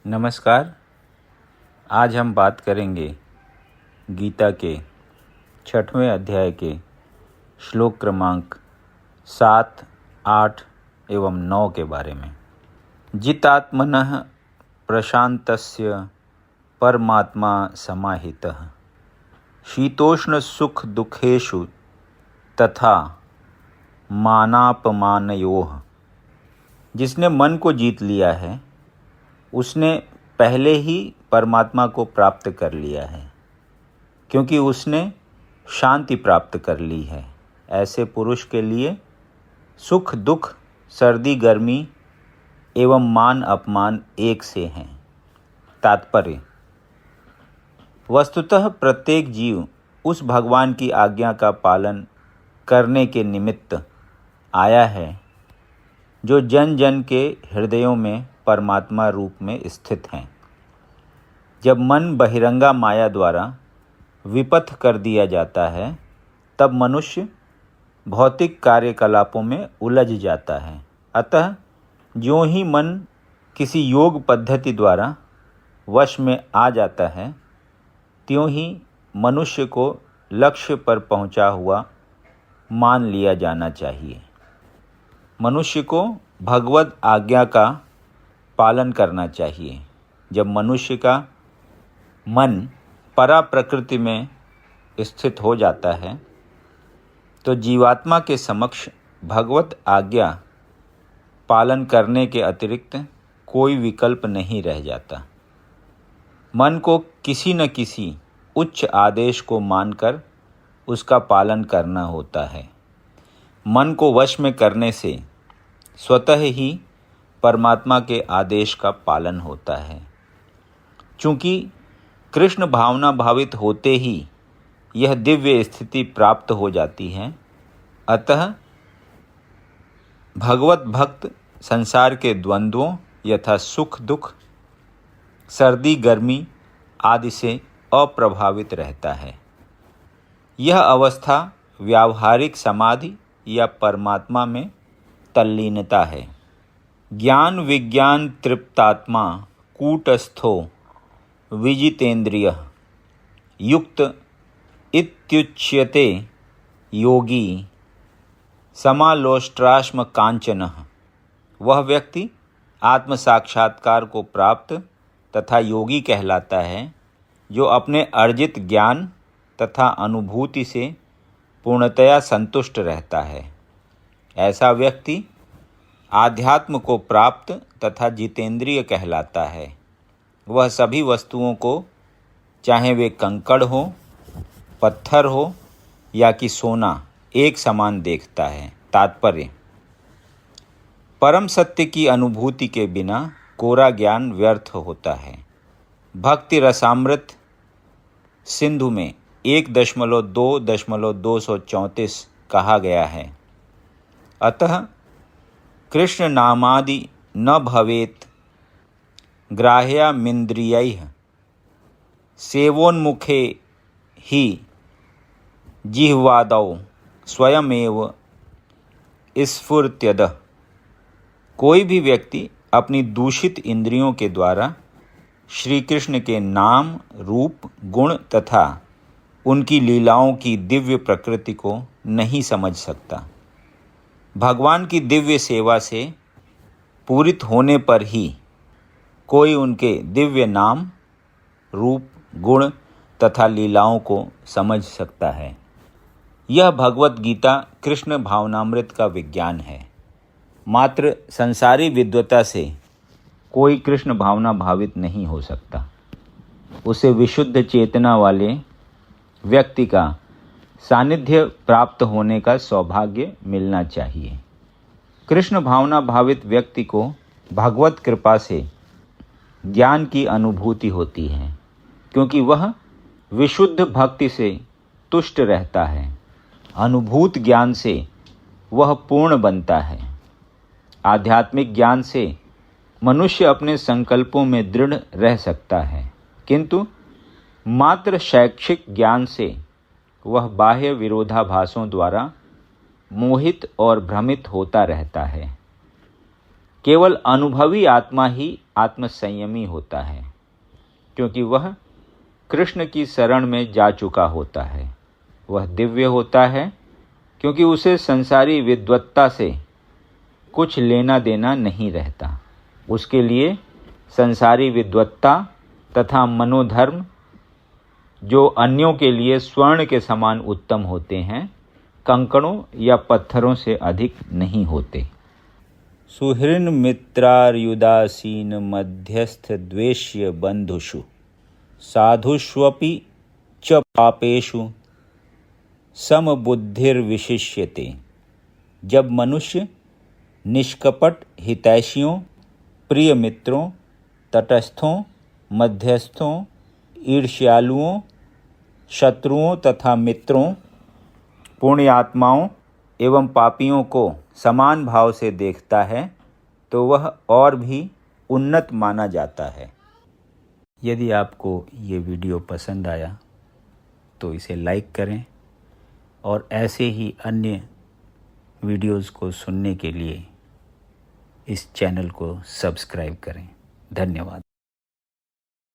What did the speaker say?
नमस्कार। आज हम बात करेंगे गीता के 6वें अध्याय के श्लोक क्रमांक 7, 8 एवं 9 के बारे में। जितात्मनः प्रशान्तस्य परमात्मा समाहितः शीतोष्ण सुख दुखेषु तथा मानापमानयोः। जिसने मन को जीत लिया है उसने पहले ही परमात्मा को प्राप्त कर लिया है, क्योंकि उसने शांति प्राप्त कर ली है। ऐसे पुरुष के लिए सुख दुख, सर्दी गर्मी एवं मान अपमान एक से हैं। तात्पर्य: वस्तुतः प्रत्येक जीव उस भगवान की आज्ञा का पालन करने के निमित्त आया है जो जन जन के हृदयों में परमात्मा रूप में स्थित हैं। जब मन बहिरंगा माया द्वारा विपथ कर दिया जाता है तब मनुष्य भौतिक कार्यकलापों में उलझ जाता है। अतः ज्यों ही मन किसी योग पद्धति द्वारा वश में आ जाता है त्यों ही मनुष्य को लक्ष्य पर पहुंचा हुआ मान लिया जाना चाहिए। मनुष्य को भगवद आज्ञा का पालन करना चाहिए। जब मनुष्य का मन परा प्रकृति में स्थित हो जाता है तो जीवात्मा के समक्ष भगवत आज्ञा पालन करने के अतिरिक्त कोई विकल्प नहीं रह जाता। मन को किसी न किसी उच्च आदेश को मानकर उसका पालन करना होता है। मन को वश में करने से स्वतः ही परमात्मा के आदेश का पालन होता है। चूँकि कृष्ण भावना भावित होते ही यह दिव्य स्थिति प्राप्त हो जाती है, अतः भगवत भक्त संसार के द्वंद्वों यथा सुख दुख, सर्दी गर्मी आदि से अप्रभावित रहता है। यह अवस्था व्यावहारिक समाधि या परमात्मा में तल्लीनता है। ज्ञान विज्ञान तृप्तात्मा कूटस्थो विजितेन्द्रियः युक्त इत्युच्यते योगी समालोष्ट्राश्म कांचनः। वह व्यक्ति आत्म साक्षात्कार को प्राप्त तथा योगी कहलाता है जो अपने अर्जित ज्ञान तथा अनुभूति से पूर्णतया संतुष्ट रहता है। ऐसा व्यक्ति आध्यात्म को प्राप्त तथा जितेंद्रिय कहलाता है। वह सभी वस्तुओं को, चाहे वे कंकड़ हो, पत्थर हो या कि सोना, एक समान देखता है। तात्पर्य: परम सत्य की अनुभूति के बिना कोरा ज्ञान व्यर्थ होता है। भक्ति रसामृत सिंधु में 1.2.234 कहा गया है। अतः कृष्ण नामादि न भवेत् ग्राह्यामिन्द्रियैः सेवोन्मुखे ही जिह्वादौ स्वयमेव स्फुर्त्यदः। कोई भी व्यक्ति अपनी दूषित इंद्रियों के द्वारा श्री कृष्ण के नाम, रूप, गुण तथा उनकी लीलाओं की दिव्य प्रकृति को नहीं समझ सकता। भगवान की दिव्य सेवा से पूरित होने पर ही कोई उनके दिव्य नाम, रूप, गुण तथा लीलाओं को समझ सकता है। यह भगवत गीता कृष्ण भावनामृत का विज्ञान है। मात्र संसारी विद्वता से कोई कृष्ण भावना भावित नहीं हो सकता। उसे विशुद्ध चेतना वाले व्यक्ति का सानिध्य प्राप्त होने का सौभाग्य मिलना चाहिए। कृष्ण भावना भावित व्यक्ति को भगवत कृपा से ज्ञान की अनुभूति होती है, क्योंकि वह विशुद्ध भक्ति से तुष्ट रहता है। अनुभूत ज्ञान से वह पूर्ण बनता है। आध्यात्मिक ज्ञान से मनुष्य अपने संकल्पों में दृढ़ रह सकता है, किंतु मात्र शैक्षिक ज्ञान से वह बाह्य विरोधाभासों द्वारा मोहित और भ्रमित होता रहता है। केवल अनुभवी आत्मा ही आत्मसंयमी होता है, क्योंकि वह कृष्ण की शरण में जा चुका होता है। वह दिव्य होता है क्योंकि उसे संसारी विद्वत्ता से कुछ लेना देना नहीं रहता। उसके लिए संसारी विद्वत्ता तथा मनोधर्म, जो अन्यों के लिए स्वर्ण के समान उत्तम होते हैं, कंकड़ों या पत्थरों से अधिक नहीं होते। सुहृन् मित्रार्युदासीन मध्यस्थ द्वेष्य बंधुषु साधुष्वपि च पापेषु समबुद्धिर्विशिष्यते। जब मनुष्य निष्कपट हितैषियों, प्रिय मित्रों, तटस्थों, मध्यस्थों, ईर्ष्यालुओं, शत्रुओं तथा मित्रों, पुण्यात्माओं एवं पापियों को समान भाव से देखता है तो वह और भी उन्नत माना जाता है। यदि आपको ये वीडियो पसंद आया तो इसे लाइक करें और ऐसे ही अन्य वीडियोज़ को सुनने के लिए इस चैनल को सब्सक्राइब करें। धन्यवाद।